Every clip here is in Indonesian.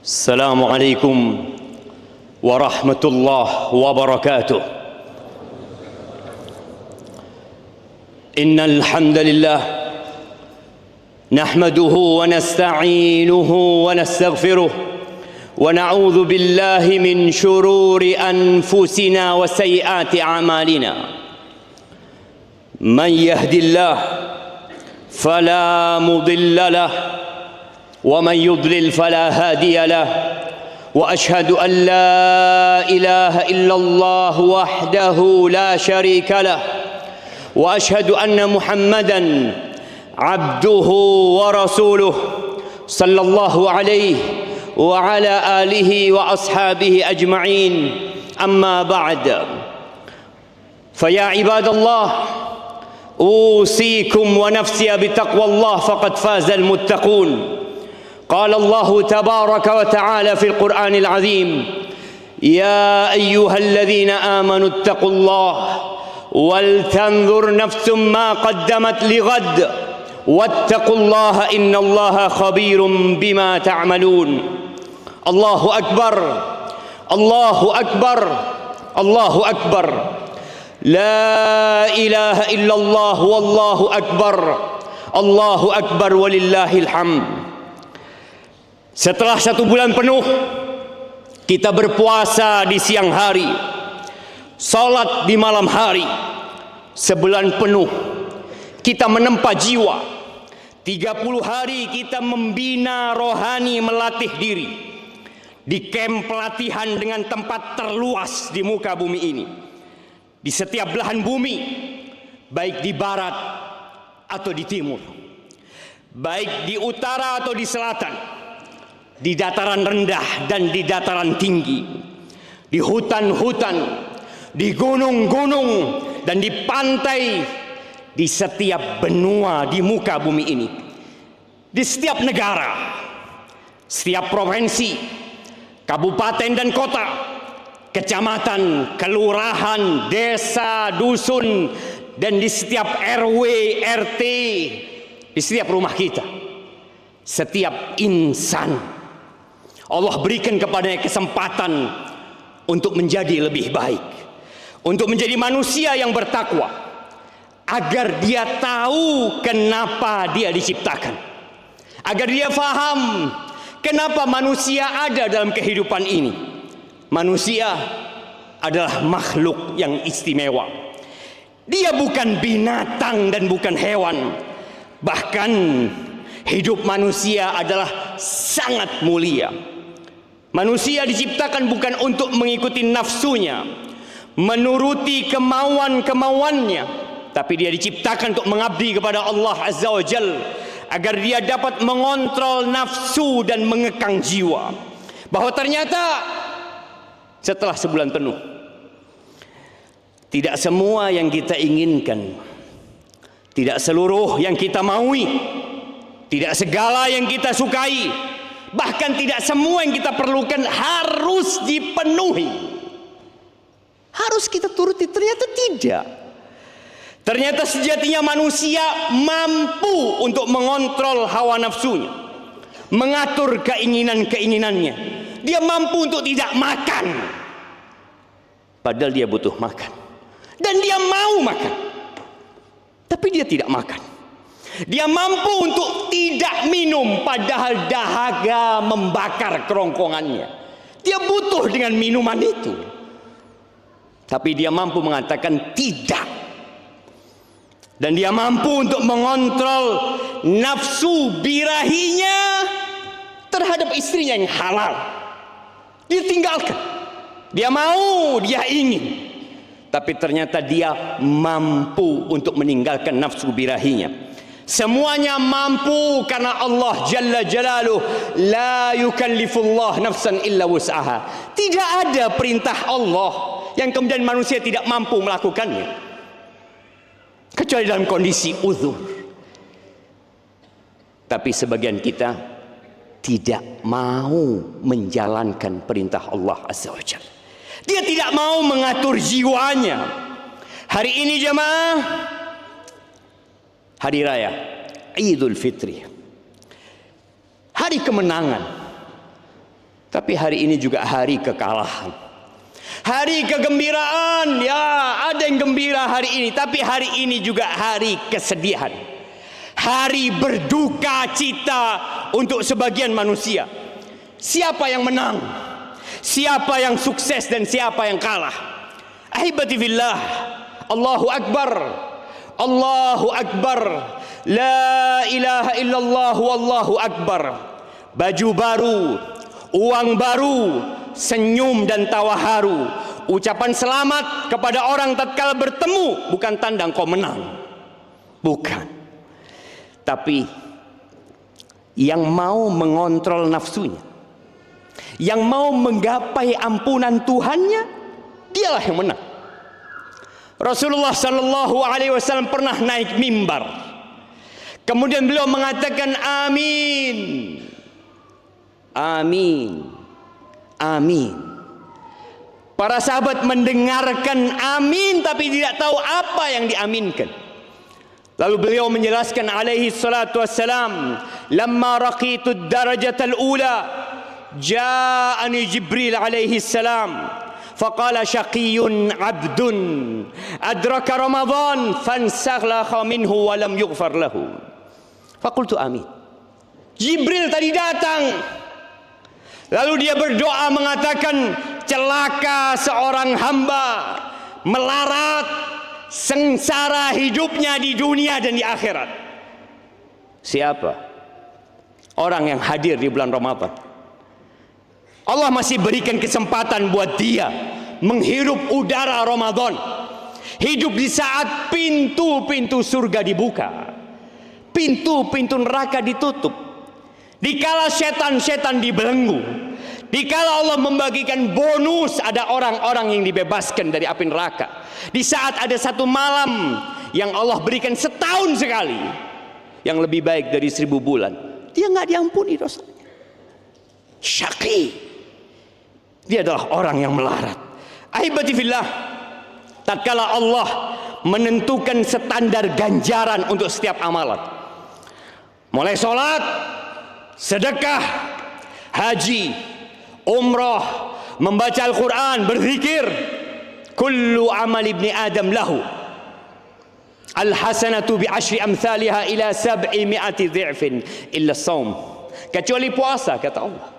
السلام عليكم ورحمة الله وبركاته. إن الحمد لله نحمده ونستعينه ونستغفره ونعوذ بالله من شرور أنفسنا وسيئات أعمالنا. من يهد الله فلا مضل له ومن يضلل فلا هادي له وأشهد أن لا إله إلا الله وحده لا شريك له وأشهد أن محمدا عبده ورسوله صلى الله عليه وعلى آله وأصحابه أجمعين. أما بعد، فيا عباد الله، أوصيكم ونفسي بتقوى الله فقد فاز المتقون. قال الله تبارك وتعالى في القرآن العظيم: يا أيها الذين آمنوا اتقوا الله ولتنظر نفس ما قدمت لغد واتقوا الله إن الله خبير بما تعملون. الله أكبر، الله أكبر، الله أكبر، لا إله إلا الله والله أكبر، الله أكبر ولله الحمد. Setelah 1 bulan penuh kita berpuasa di siang hari, salat di malam hari, sebulan penuh kita menempa jiwa, 30 hari kita membina rohani, melatih diri di kamp pelatihan dengan tempat terluas di muka bumi ini, di setiap belahan bumi, baik di barat atau di timur, baik di utara atau di selatan, di dataran rendah dan di dataran tinggi, di hutan-hutan, di gunung-gunung, dan di pantai, di setiap benua di muka bumi ini, di setiap negara, setiap provinsi, kabupaten dan kota, kecamatan, kelurahan, desa, dusun, dan di setiap RW, RT, di setiap rumah kita, setiap insan Allah berikan kepadanya kesempatan untuk menjadi lebih baik, untuk menjadi manusia yang bertakwa, agar dia tahu kenapa dia diciptakan, agar dia faham kenapa manusia ada dalam kehidupan ini. Manusia adalah makhluk yang istimewa. Dia bukan binatang dan bukan hewan. Bahkan hidup manusia adalah sangat mulia. Manusia diciptakan bukan untuk mengikuti nafsunya, menuruti kemauan-kemauannya, tapi dia diciptakan untuk mengabdi kepada Allah Azza wa Jalla, agar dia dapat mengontrol nafsu dan mengekang jiwa. Bahwa ternyata setelah sebulan penuh, tidak semua yang kita inginkan, tidak seluruh yang kita maui, tidak segala yang kita sukai, bahkan tidak semua yang kita perlukan harus dipenuhi, harus kita turuti. Ternyata tidak. Ternyata sejatinya manusia mampu untuk mengontrol hawa nafsunya, mengatur keinginan-keinginannya. Dia mampu untuk tidak makan, padahal dia butuh makan, dan dia mau makan, tapi dia tidak makan. Dia mampu untuk tidak minum, padahal dahaga membakar kerongkongannya. Dia butuh dengan minuman itu, tapi dia mampu mengatakan tidak. Dan dia mampu untuk mengontrol nafsu birahinya terhadap istrinya yang halal. Dia tinggalkan. Dia mau, dia ingin, tapi ternyata dia mampu untuk meninggalkan nafsu birahinya. Semuanya mampu karena Allah Jalla Jalaluh la yukallifullah nafsan illa wus'aha. Tidak ada perintah Allah yang kemudian manusia tidak mampu melakukannya, kecuali dalam kondisi uzur. Tapi sebagian kita tidak mau menjalankan perintah Allah Azza wa Jalla. Dia tidak mau mengatur jiwanya. Hari ini jemaah, hari raya Idul Fitri, hari kemenangan, Tapi hari ini juga hari kekalahan, hari kegembiraan. Ya, ada yang gembira hari ini, tapi hari ini juga hari kesedihan, hari berduka cita untuk sebagian manusia. Siapa yang menang, siapa yang sukses, dan siapa yang kalah? Ahibati fillah, Allahu Akbar, Allahu Akbar, la ilaha illallah, wallahu akbar. Baju baru, uang baru, senyum dan tawa haru, ucapan selamat kepada orang tatkala bertemu, bukan tanda kau menang, bukan. Tapi yang mau mengontrol nafsunya, yang mau menggapai ampunan Tuhannya, dialah yang menang. Rasulullah sallallahu alaihi wasallam pernah naik mimbar. Kemudian beliau mengatakan amin. Amin. Amin. Para sahabat mendengarkan amin tapi tidak tahu apa yang diaminkan. Lalu beliau menjelaskan alaihi salatu wassalam, "Lamma raqitu ad-darajatal ula, ja'ani Jibril alaihi salam, faqala syaqiyyun 'abdun adraka Ramadan fansakhlakha minhu wa lam yughfar lahu." Faqultu amin. Jibril tadi datang. Lalu dia berdoa mengatakan, celaka seorang hamba, melarat, sengsara hidupnya di dunia dan di akhirat. Siapa? Orang yang hadir di bulan Ramadan. Allah masih berikan kesempatan buat dia menghirup udara Ramadan, hidup di saat pintu-pintu surga dibuka, pintu-pintu neraka ditutup, dikala setan-setan dibelenggu, dikala Allah membagikan bonus, ada orang-orang yang dibebaskan dari api neraka, di saat ada satu malam yang Allah berikan setahun sekali, yang lebih baik dari 1000 bulan, dia nggak diampuni dosanya. Syaqi, dia adalah orang yang melarat. Ahibati fillah, tatkala Allah menentukan standar ganjaran untuk setiap amalan, mulai sholat, sedekah, haji, umrah, membaca Al-Quran, berzikir, kullu amal ibni Adam lahu al-hasanatu bi asyri amthaliha ila 700 dhi'fin illa shaum, kecuali puasa, kata Allah.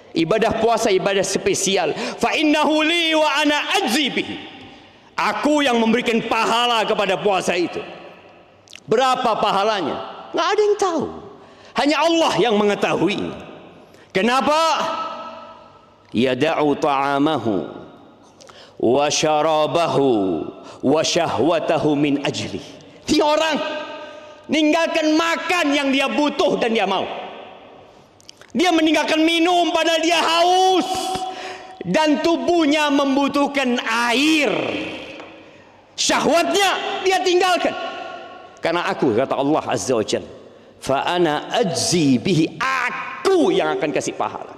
Ibadah puasa ibadah spesial. Fa innahu li wa ana ajzi bihi. Aku yang memberikan pahala kepada puasa itu. Berapa pahalanya? Nggak ada yang tahu. Hanya Allah yang mengetahui. Kenapa? Yada'u ta'amahu wa syarabahu wa syahwatahu min ajli. Ini orang ninggalkan makan yang dia butuh dan dia mau. Dia meninggalkan minum padahal dia haus, dan tubuhnya membutuhkan air. Syahwatnya dia tinggalkan. Karena aku, kata Allah Azza wa Jalla, fa ana ajzi bihi, aku yang akan kasih pahala.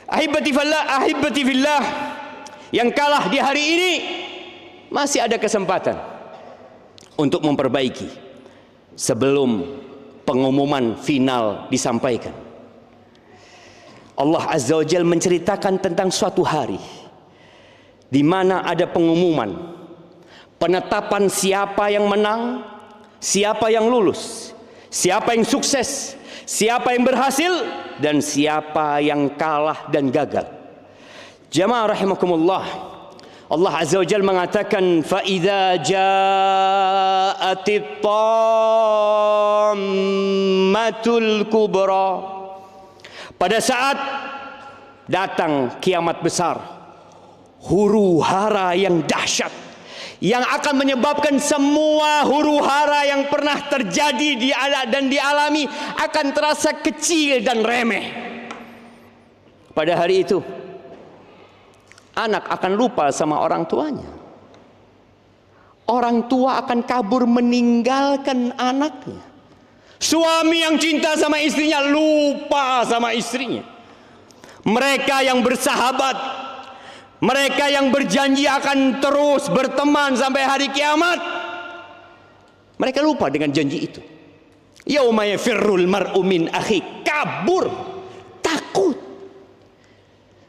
Ahibati fillah, yang kalah di hari ini masih ada kesempatan untuk memperbaiki sebelum pengumuman final disampaikan. Allah Azza wa Jalla menceritakan tentang suatu hari di mana ada pengumuman, penetapan siapa yang menang, siapa yang lulus, siapa yang sukses, siapa yang berhasil, dan siapa yang kalah dan gagal. Jamaah rahimakumullah, Allah Azza wa Jalla mengatakan, fa idza ja'atit tammatul kubra, pada saat datang kiamat besar, huru hara yang dahsyat, yang akan menyebabkan semua huru hara yang pernah terjadi dan dialami akan terasa kecil dan remeh. Pada hari itu, anak akan lupa sama orang tuanya. Orang tua akan kabur meninggalkan anaknya. Suami yang cinta sama istrinya lupa sama istrinya. Mereka yang bersahabat, mereka yang berjanji akan terus berteman sampai hari kiamat, mereka lupa dengan janji itu. Yauma yafirrul mar'u min akhi, kabur, takut.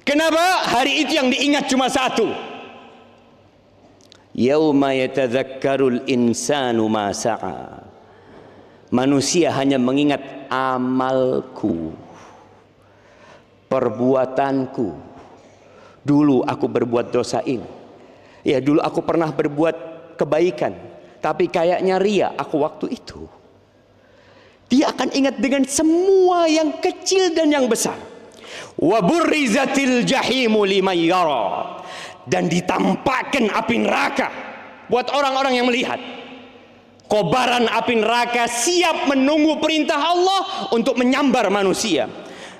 Kenapa? Hari itu yang diingat cuma satu. Yauma yatadzakkarul insanu ma sa'a. Manusia hanya mengingat amalku, perbuatanku. Dulu aku berbuat dosa ini. Ya, dulu aku pernah berbuat kebaikan, tapi kayaknya ria aku waktu itu. Dia akan ingat dengan semua yang kecil dan yang besar. Wa burrizatil jahimu liman yara. Dan ditampakkan api neraka buat orang-orang yang melihat. Kobaran api neraka siap menunggu perintah Allah untuk menyambar manusia.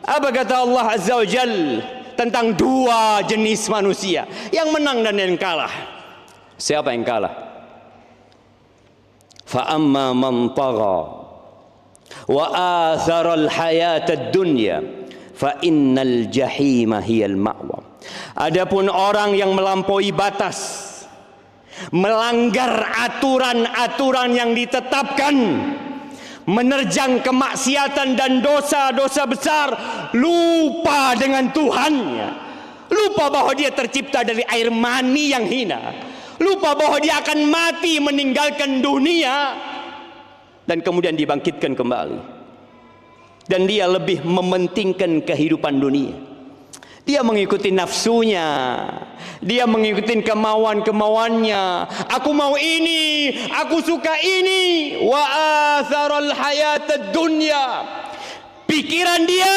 Apa kata Allah Azza wa Jal tentang dua jenis manusia, yang menang dan yang kalah? Siapa yang kalah? Fa amma man tagha wa athara al-hayata ad-dunya fa innal jahima hiyal ma'wa. Adapun orang yang melampaui batas, melanggar aturan-aturan yang ditetapkan, menerjang kemaksiatan dan dosa-dosa besar, lupa dengan Tuhannya, lupa bahwa dia tercipta dari air mani yang hina, lupa bahwa dia akan mati meninggalkan dunia dan kemudian dibangkitkan kembali, dan dia lebih mementingkan kehidupan dunia. Dia mengikuti nafsunya, dia mengikuti kemauan-kemauannya. Aku mau ini, aku suka ini. Wa atharal hayatad dunya. Pikiran dia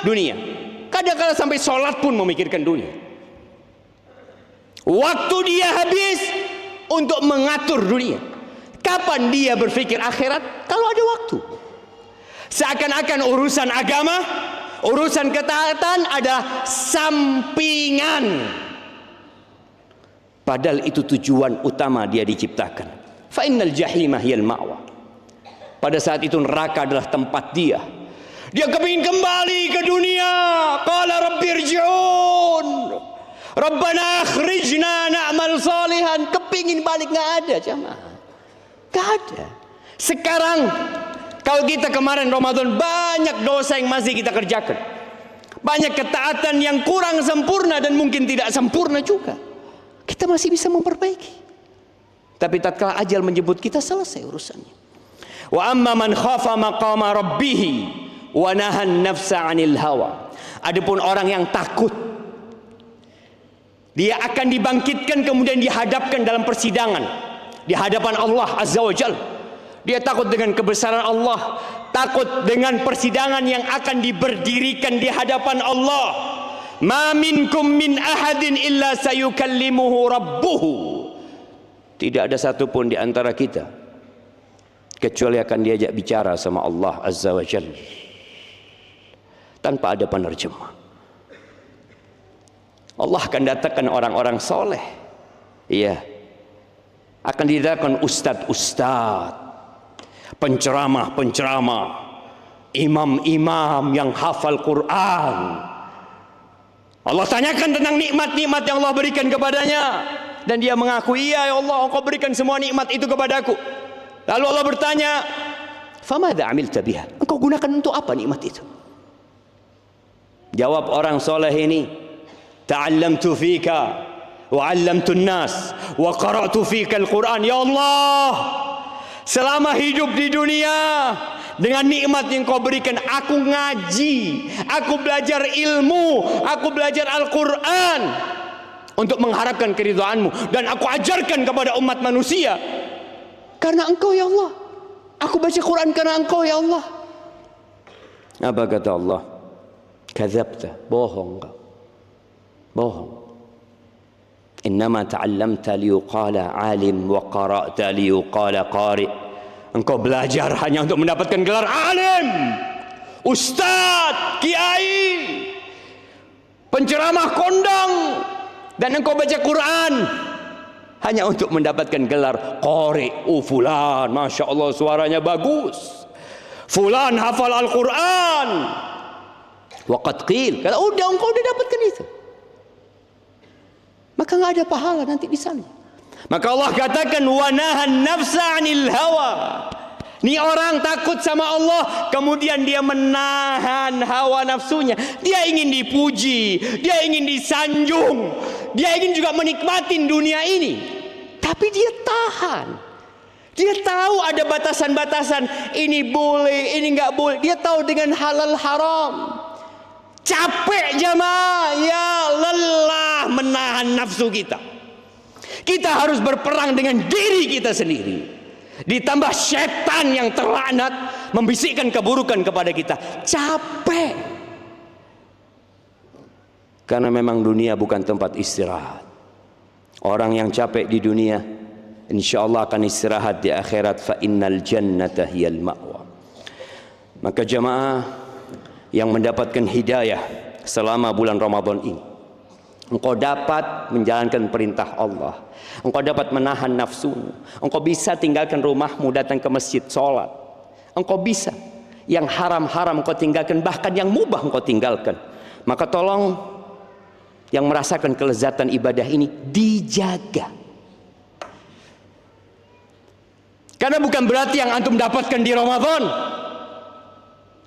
dunia. Kadang-kadang sampai sholat pun memikirkan dunia. Waktu dia habis untuk mengatur dunia. Kapan dia berpikir akhirat? Kalau ada waktu. Seakan-akan urusan agama, urusan ketaatan adalah sampingan. Padahal itu tujuan utama dia diciptakan. Fa innal jahima hiyal ma'wa. Pada saat itu neraka adalah tempat dia. Dia kepingin kembali ke dunia. Qala rabbirji'un. Rabbana akhrijna na'mal salihan. Kepingin balik, nggak ada jamaah. Nggak ada. Sekarang kalau kita kemarin Ramadan banyak dosa yang masih kita kerjakan, banyak ketaatan yang kurang sempurna dan mungkin tidak sempurna juga, kita masih bisa memperbaiki. Tapi tatkala ajal menjemput kita, selesai urusannya. Wa amma man khafa maqama rabbih wa nahan nafsa 'anil hawa. Adapun orang yang takut, dia akan dibangkitkan kemudian dihadapkan dalam persidangan di hadapan Allah Azza wa Jalla. Dia takut dengan kebesaran Allah, takut dengan persidangan yang akan diberdirikan di hadapan Allah. Ma minkum min ahadin illa sayukallimuhu rabbuhu. Tidak ada satupun di antara kita kecuali akan diajak bicara sama Allah Azza wa Jalla tanpa ada penerjemah. Allah akan datangkan orang-orang soleh, iya, akan didatangkan ustadz-ustadz, penceramah-penceramah, imam-imam yang hafal Quran. Allah tanyakan tentang nikmat-nikmat yang Allah berikan kepadanya, dan dia mengaku, iya ya Allah, Engkau berikan semua nikmat itu kepadaku. Lalu Allah bertanya, famadza amilta biha? Engkau gunakan untuk apa nikmat itu? Jawab orang soleh ini, ta'allamtu fika wa 'allamtu an-nas wa qara'tu fika al-Quran. Ya Allah, selama hidup di dunia, dengan nikmat yang kau berikan, aku ngaji, aku belajar ilmu, aku belajar Al-Quran untuk mengharapkan keridhaanmu, dan aku ajarkan kepada umat manusia karena Engkau ya Allah. Aku baca Quran karena Engkau ya Allah. Apa kata Allah? Kadzabta, bohong kau, bohong. Innama ta'allamta liyuqala alim wa qara'ta liyuqala qari. Engkau belajar hanya untuk mendapatkan gelar alim, ustadz, kiai, penceramah kondang, dan engkau baca Quran hanya untuk mendapatkan gelar qari. Fulan, masya Allah suaranya bagus, fulan hafal Al-Quran. Waqad qil, kalau udah engkau udah dapatkan itu, maka nggak ada pahala nanti di sana. Maka Allah katakan, wa nahan nafsa 'anil hawa. Nih orang takut sama Allah, kemudian dia menahan hawa nafsunya. Dia ingin dipuji, dia ingin disanjung, dia ingin juga menikmati dunia ini. Tapi dia tahan. Dia tahu ada batasan-batasan, ini boleh, ini nggak boleh. Dia tahu dengan halal haram. Capek jamaah, ya lelah menahan nafsu kita. Kita harus berperang dengan diri kita sendiri. Ditambah setan yang terlaknat membisikkan keburukan kepada kita. Capek. Karena memang dunia bukan tempat istirahat. Orang yang capek di dunia, insya Allah akan istirahat di akhirat. Fa innal jannata hiyal ma'wa. Maka jamaah yang mendapatkan hidayah selama bulan Ramadan ini, engkau dapat menjalankan perintah Allah, engkau dapat menahan nafsumu, engkau bisa tinggalkan rumahmu, datang ke masjid, sholat. Engkau bisa yang haram-haram engkau tinggalkan, bahkan yang mubah engkau tinggalkan. Maka tolong yang merasakan kelezatan ibadah ini dijaga. Karena bukan berarti yang antum dapatkan di Ramadan,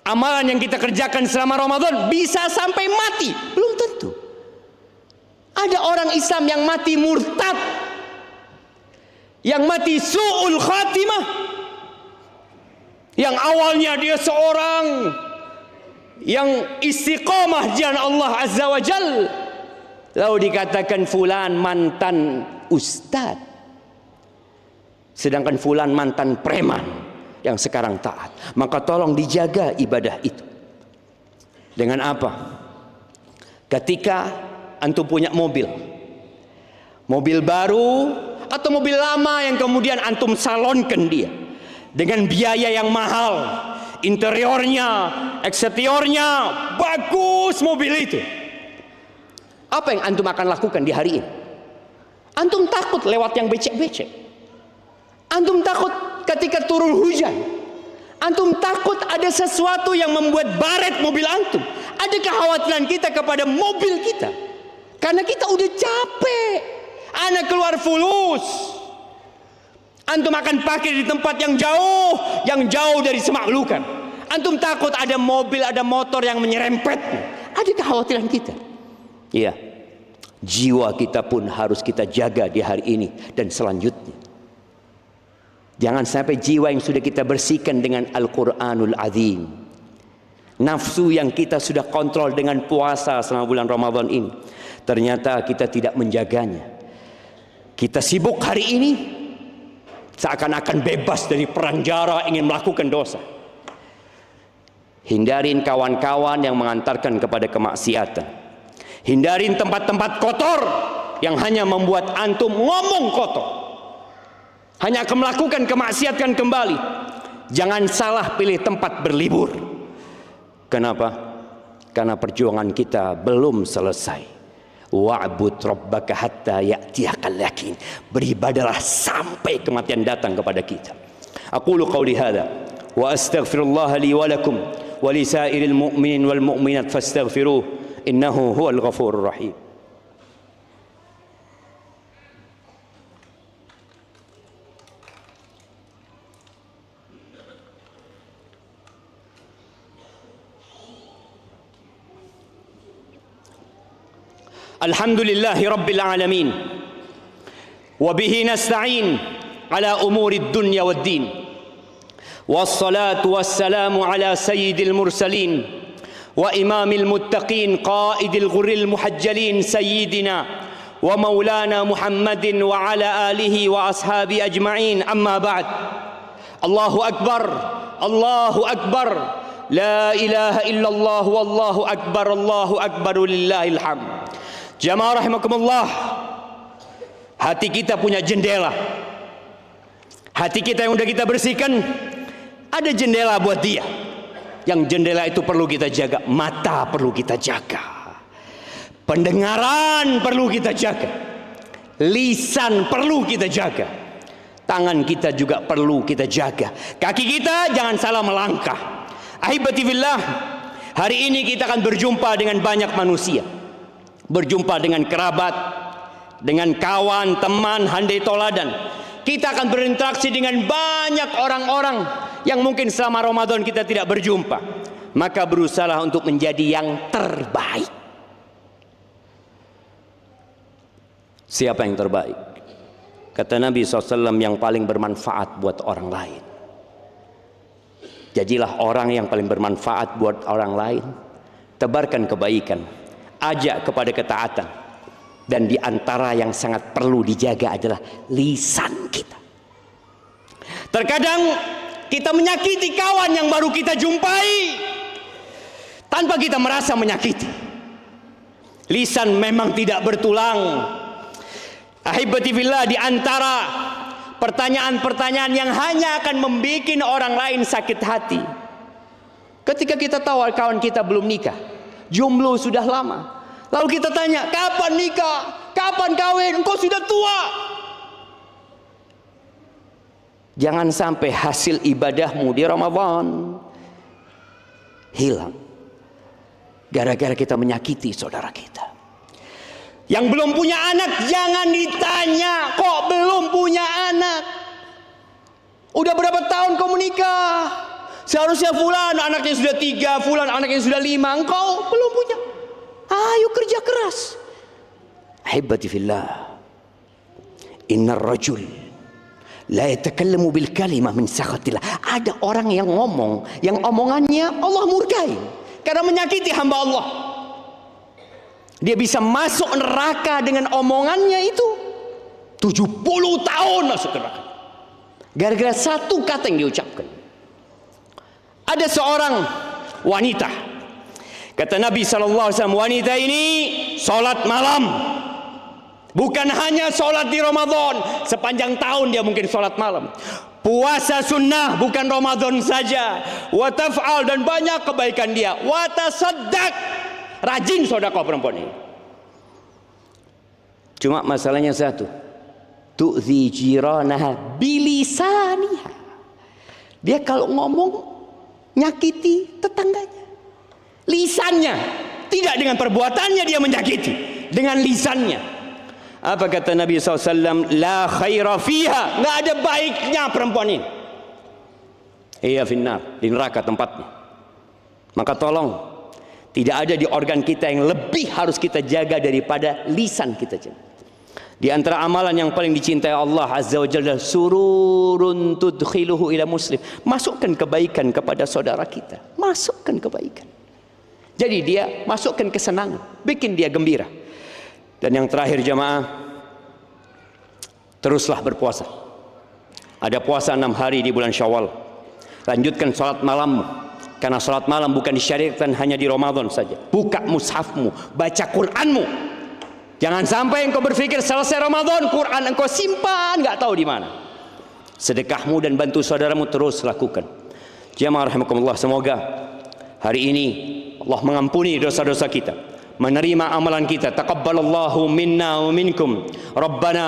amalan yang kita kerjakan selama Ramadan bisa sampai mati. Belum tentu. Ada orang Islam yang mati murtad, yang mati su'ul khatimah, yang awalnya dia seorang yang istiqamah di jalan Allah Azza wa Jal, lalu dikatakan fulan mantan ustad, sedangkan fulan mantan preman yang sekarang taat. Maka tolong dijaga ibadah itu. Dengan apa? Ketika antum punya mobil baru atau mobil lama yang kemudian antum salonkan dia dengan biaya yang mahal, interiornya, eksteriornya bagus mobil itu, apa yang antum akan lakukan di hari ini? Antum takut lewat yang becek-becek, antum takut ketika turun hujan, antum takut ada sesuatu yang membuat baret mobil antum. Ada kekhawatiran kita kepada mobil kita karena kita udah capek. Anak keluar fulus, antum akan pakai di tempat yang jauh dari semaklukan. Antum takut ada mobil, ada motor yang menyerempet. Ada kekhawatiran kita. Iya, jiwa kita pun harus kita jaga di hari ini dan selanjutnya. Jangan sampai jiwa yang sudah kita bersihkan dengan Al-Quranul Azim, nafsu yang kita sudah kontrol dengan puasa selama bulan Ramadan ini, ternyata kita tidak menjaganya. Kita sibuk hari ini seakan-akan bebas dari peranjara ingin melakukan dosa. Hindarin kawan-kawan yang mengantarkan kepada kemaksiatan. Hindarin tempat-tempat kotor yang hanya membuat antum ngomong kotor, hanya akan melakukan kemaksiatan kembali. Jangan salah pilih tempat berlibur. Kenapa? Karena perjuangan kita belum selesai. Wa'bud rabbaka hatta ya'tiyakal yaqin. Beribadalah sampai kematian datang kepada kita. Aqulu qawli hadza wa astaghfirullah li wa lakum wa li sa'iril mu'minin wal mu'minat fastaghfiruh innahu huwal ghafurur rahim. Alhamdulillahi Rabbil Alamin, wabihi nasta'in ala umuri dunya wad din, wassalatu wassalamu ala sayyidil mursalin wa imamil muttaqin qaidil ghurril muhajjalin sayyidina wa maulana Muhammadin wa ala alihi wa ashabi ajma'in. Amma ba'd. Allahu akbar, Allahu akbar, la ilaha illallah wallahu akbar lillahil hamd. Jamaah rahimakumullah, hati kita punya jendela. Hati kita yang sudah kita bersihkan, ada jendela buat dia. Yang jendela itu perlu kita jaga. Mata perlu kita jaga, pendengaran perlu kita jaga, lisan perlu kita jaga, tangan kita juga perlu kita jaga, kaki kita jangan salah melangkah. Ahibati fillah, hari ini kita akan berjumpa dengan banyak manusia, berjumpa dengan kerabat, dengan kawan, teman, handai toladan. Kita akan berinteraksi dengan banyak orang-orang yang mungkin selama Ramadan kita tidak berjumpa, maka berusahalah untuk menjadi yang terbaik. Siapa yang terbaik? Kata Nabi SAW, yang paling bermanfaat buat orang lain. Jadilah orang yang paling bermanfaat buat orang lain. Tebarkan kebaikan, ajak kepada ketaatan. Dan di antara yang sangat perlu dijaga adalah lisan kita. Terkadang kita menyakiti kawan yang baru kita jumpai tanpa kita merasa menyakiti. Lisan memang tidak bertulang. Ahibati fillah, di antara pertanyaan-pertanyaan yang hanya akan membuat orang lain sakit hati, ketika kita tahu kawan kita belum nikah, jomblo sudah lama, lalu kita tanya, kapan nikah? Kapan kawin? Engkau sudah tua. Jangan sampai hasil ibadahmu di Ramadan hilang gara-gara kita menyakiti saudara kita. Yang belum punya anak jangan ditanya, kok belum punya anak? Udah berapa tahun kau menikah? Seharusnya fulan anaknya sudah 3, fulan anaknya sudah 5, engkau belum punya. Ayo kerja keras. Ahibati fillah, innar rajul la yatakallamu bil kalimah min sakhatillah. Ada orang yang ngomong, yang omongannya Allah murkai karena menyakiti hamba Allah. Dia bisa masuk neraka dengan omongannya itu 70 tahun masuk neraka, gara-gara satu kata yang diucapkan. Ada seorang wanita, kata Nabi SAW, wanita ini sholat malam. Bukan hanya sholat di Ramadan, sepanjang tahun dia mungkin sholat malam. Puasa sunnah, bukan Ramadan saja. Wa taf'al, dan banyak kebaikan dia. Wa tasaddaq, rajin sedekah perempuan ini. Cuma masalahnya satu, tu'zi jiranaha bilisaniha. Dia kalau ngomong nyakiti tetangganya. Lisannya, tidak dengan perbuatannya dia menyakiti, dengan lisannya. Apa kata Nabi SAW? La khaira fiha, nggak ada baiknya perempuan ini. Iya finnar, di neraka tempatnya. Maka tolong, tidak ada di organ kita yang lebih harus kita jaga daripada lisan kita. Di antara amalan yang paling dicintai Allah Azza wa Jalla, sururun tudkhiluhu ila muslim. Masukkan kebaikan kepada saudara kita. Masukkan kebaikan. Jadi dia masukkan kesenangan, bikin dia gembira. Dan yang terakhir jamaah, teruslah berpuasa. Ada puasa 6 hari di bulan Syawal. Lanjutkan salat malammu, karena salat malam bukan disyariatkan hanya di Ramadan saja. Buka mushafmu, baca Qur'anmu. Jangan sampai engkau berpikir selesai Ramadan Quran engkau simpan nggak tahu di mana. Sedekahmu dan bantu saudaramu terus lakukan. Jamaah rahimakumullah, semoga hari ini Allah mengampuni dosa-dosa kita, menerima amalan kita. Taqabbalallahu minna wa minkum. Rabbana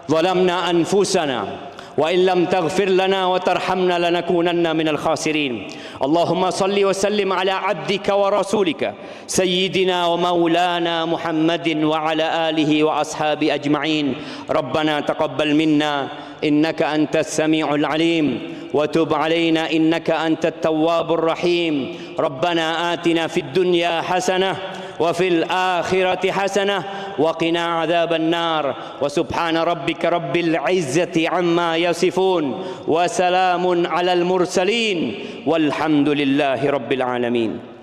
zalamna anfusana wa in lam taghfir lana wa tarhamna lanakunanna minal khasirin. Allahumma salli wa sallim ala abdika wa rasulika sayyidina wa maulana Muhammadin wa ala alihi wa ashabi ajma'in. Rabbana taqabbal minna innaka antas sami'ul alim wa tub alaina innaka antat tawwabur rahim. Rabbana atina fid dunya hasanah وفي الآخرة حسنة وقنا عذاب النار وسبحان ربك رب العزة عما يصفون وسلام على المرسلين والحمد لله رب العالمين.